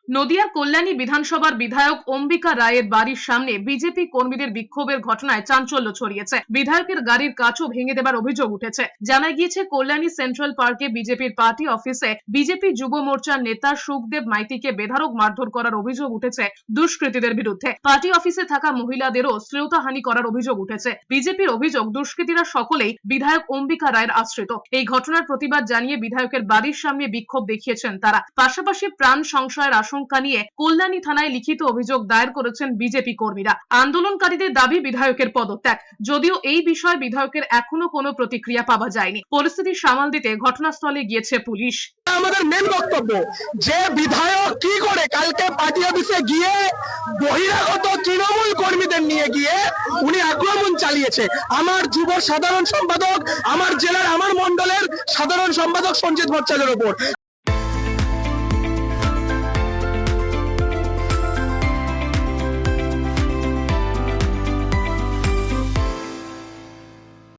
নদিয়ার কল্যাণী বিধানসভার বিধায়ক অম্বিকা রায়ের বাড়ির সামনে বিজেপি কর্মীদের বিক্ষোভের ঘটনায় চাঞ্চল্য ছড়িয়েছে। বিধায়কের গাড়ির কাচও ভেঙে দেবার অভিযোগ উঠেছে। জানা গিয়েছে, কল্যাণী সেন্ট্রাল পার্কে বিজেপির পার্টি অফিসে বিজেপি যুব মোর্চার নেতা সুখদেব মাইতিকে বেধড়ক মারধর করার অভিযোগ উঠেছে দুষ্কৃতীদের বিরুদ্ধে। পার্টি অফিসে থাকা মহিলাদেরও শ্লীলতাহানি করার অভিযোগ উঠেছে। বিজেপির অভিযোগ, দুষ্কৃতীরা সকলেই বিধায়ক অম্বিকা রায়ের আশ্রিত। এই ঘটনার প্রতিবাদ জানিয়ে বিধায়কের বাড়ির সামনে বিক্ষোভ দেখিয়েছেন তারা। পাশাপাশি প্রাণ সংশয়ের আশঙ্কা নিয়ে কল্যাণী থানায় লিখিত অভিযোগ দায়ের করেছেন বিজেপি কর্মীরা। আন্দোলনকারীদের দাবি বিধায়কের পদত্যাগ। যদিও এই বিষয়ে বিধায়কের এখনো কোনো প্রতিক্রিয়া পাওয়া যায়নি। পরিস্থিতি সামাল দিতে ঘটনাস্থলে গিয়েছে পুলিশ। আমাদের মেন বক্তব্য যে বিধায়ক কি করে কালকে পার্টি অফিসে গিয়ে বহিরাগত তৃণমূল কর্মীদের নিয়ে গিয়ে উনি আক্রমণ চালিয়েছে। আমার যুব সাধারণ সম্পাদক, আমার জেলার, আমার মন্ডলের সাধারণ সম্পাদক সঞ্জিত ভট্টাচার্যের উপর।